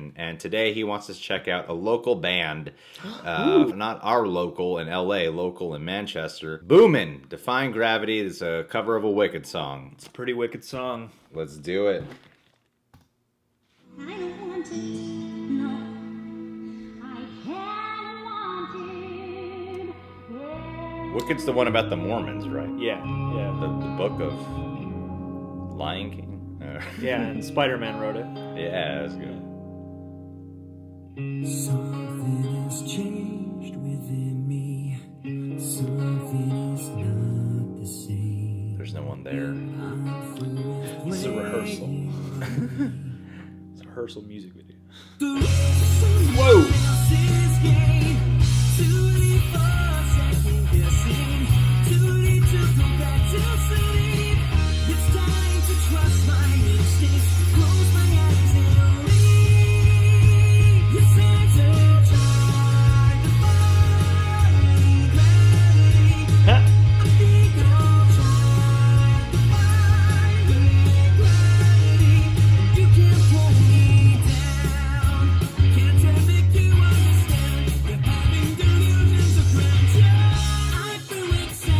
Boomin, and today he wants us to check out a local band, not our local in LA, local in Manchester. Boomin, Defying Gravity is a cover of a Wicked song. It's a pretty wicked song. Let's do it. I don't want to, no, I can't want it. Yeah. Wicked's the one about the Mormons, right? Yeah. The book of Lion King. Yeah, and Spider-Man wrote it. Yeah, that's good. Something has changed within me. Something is not the same. There's no one there. This is a rehearsal. It's a rehearsal music video. Whoa!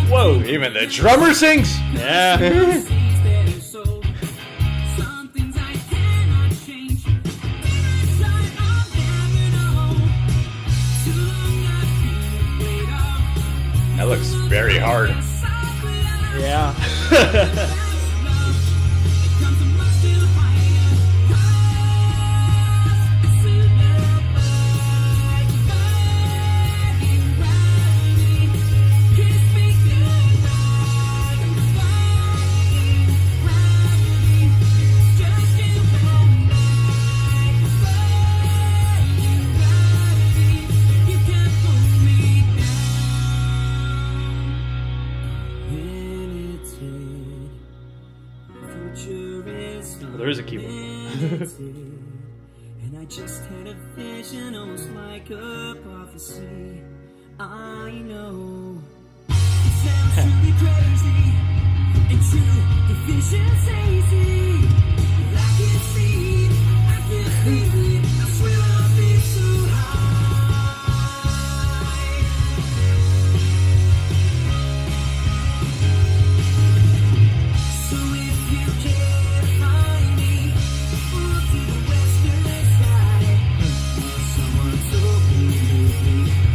Whoa! Even the drummer sings? Yeah. That looks very hard. Yeah. There is a keyboard. And I just had a vision, almost like a prophecy. I know it sounds truly crazy, and true, the vision's hazy. I can see it, I can feel it. I swear I'll be so high. So if you can't find me, look to the western side. Someone told me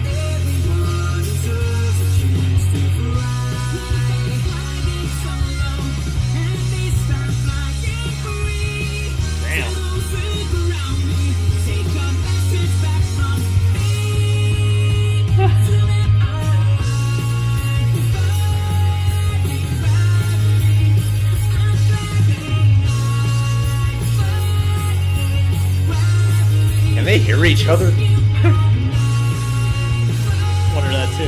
everyone deserves a chance to fly. Flying solo, and they start flying free. Damn. Those around me take a message back from me. So that I Can they hear each other? Wonder that too.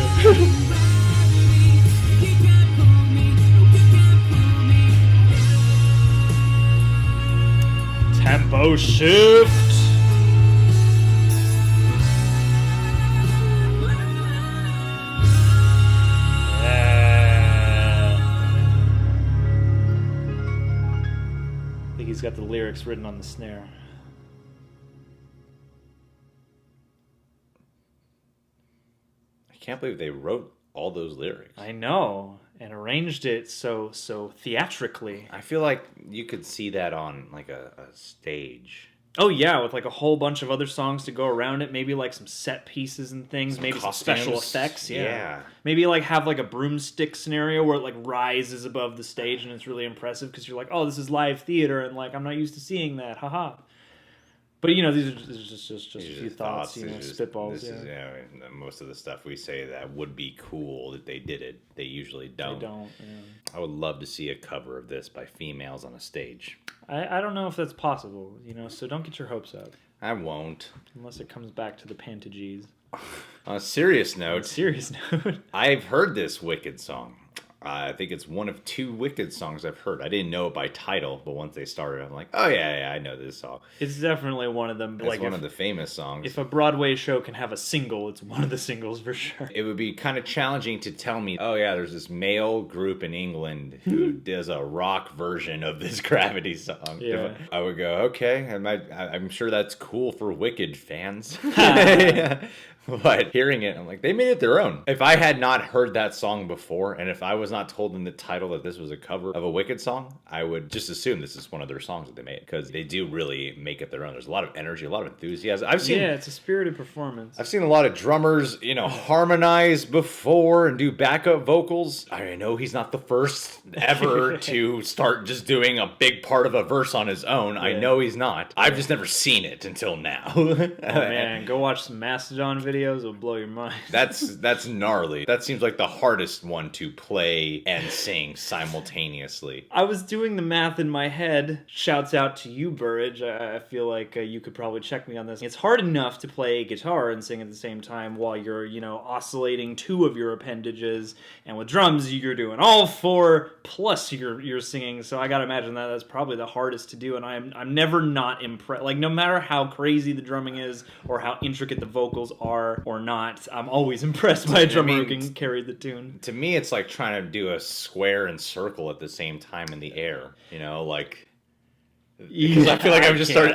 Tempo shift. Yeah. I think he's got the lyrics written on the snare. I can't believe they wrote all those lyrics. I know, and arranged it so theatrically. I feel like you could see that on like a stage. Oh yeah, with like a whole bunch of other songs to go around it, maybe like some set pieces and things, maybe some special costumes. effects. Yeah. Yeah. Maybe like have like a broomstick scenario where it like rises above the stage and it's really impressive because you're like, oh, this is live theater and like I'm not used to seeing that, haha. But you know, these are just a few thoughts, you know, spitballs. This is, most of the stuff we say that would be cool that they did it. They usually don't. They don't. Yeah. I would love to see a cover of this by females on a stage. I don't know if that's possible, you know, so don't get your hopes up. I won't. Unless it comes back to the Pantages. On a serious note, Serious note. I've heard this Wicked song. I think it's one of 2 Wicked songs I've heard. I didn't know it by title, but once they started, I'm like, oh yeah, I know this song. It's definitely one of them. It's Like one of the famous songs. if a Broadway show can have a single, it's one of the singles for sure. It would be kind of challenging to tell me, oh yeah, there's this male group in England who does a rock version of this Gravity song. Yeah. I would go, okay, I'm sure that's cool for Wicked fans. But hearing it, I'm like, they made it their own. If I had not heard that song before, and if I was not told in the title that this was a cover of a Wicked song, I would just assume this is one of their songs that they made, because they do really make it their own. There's a lot of energy, a lot of enthusiasm. Yeah, it's a spirited performance. I've seen a lot of drummers, harmonize before and do backup vocals. I know he's not the first ever to start just doing a big part of a verse on his own. I know he's not. I've just never seen it until now. Oh man, go watch some Mastodon videos. It'll blow your mind. That's gnarly. That seems like the hardest one to play and sing simultaneously. I was doing the math in my head. Shouts out to you, Burridge. I feel like you could probably check me on this. It's hard enough to play guitar and sing at the same time while you're, oscillating 2 of your appendages. And with drums, you're doing all 4 plus you're singing. So I gotta imagine that's probably the hardest to do. And I'm never not impressed. Like, no matter how crazy the drumming is or how intricate the vocals are or not, I'm always impressed by a drummer who can carry the tune. To me, it's like trying to do a square and circle at the same time in the air. Because I feel like I'm just start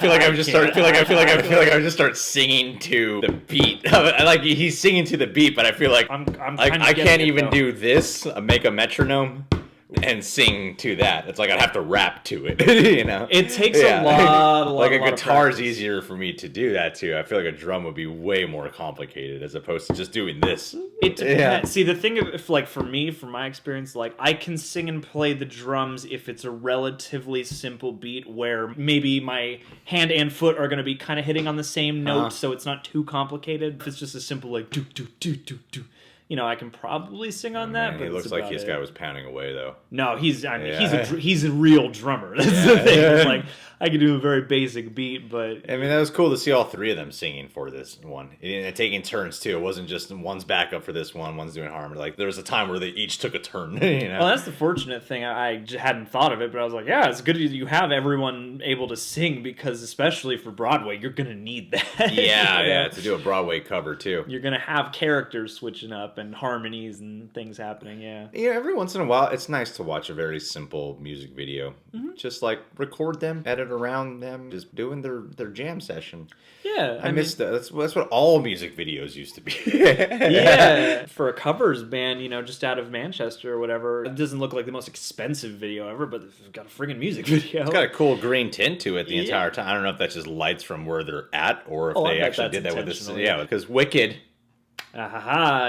singing to the beat. Like he's singing to the beat, but I feel like I can't even do this. Make a metronome and sing to that. It's like I'd have to rap to it. It takes a lot. Like a guitar is easier for me to do that too. I feel like a drum would be way more complicated as opposed to just doing this. It depends. Yeah. See, the thing, for me, from my experience, I can sing and play the drums if it's a relatively simple beat where maybe my hand and foot are going to be kind of hitting on the same note, so it's not too complicated. If it's just a simple do do do do do. I can probably sing on that. But it looks like this guy was pounding away, though. No, he's a real drummer. That's the thing. It's like, I can do a very basic beat, but that was cool to see all 3 of them singing for this one, and taking turns too. It wasn't just one's backup for this one, one's doing harmony. Like there was a time where they each took a turn. Well, that's the fortunate thing. I hadn't thought of it, but I was like, yeah, it's good you have everyone able to sing, because especially for Broadway, you're gonna need that. Yeah, to do a Broadway cover too. You're gonna have characters switching up and harmonies and things happening. Yeah, every once in a while it's nice to watch a very simple music video. Just like record them, edit around them, just doing their jam session. Yeah, I miss that. That's what all music videos used to be. Yeah, for a covers band, just out of Manchester or whatever, it doesn't look like the most expensive video ever, but it's got a friggin' music video. It's got a cool green tint to it the entire time. I don't know if that's just lights from where they're at or if they actually did that with this. Yeah, because Wicked.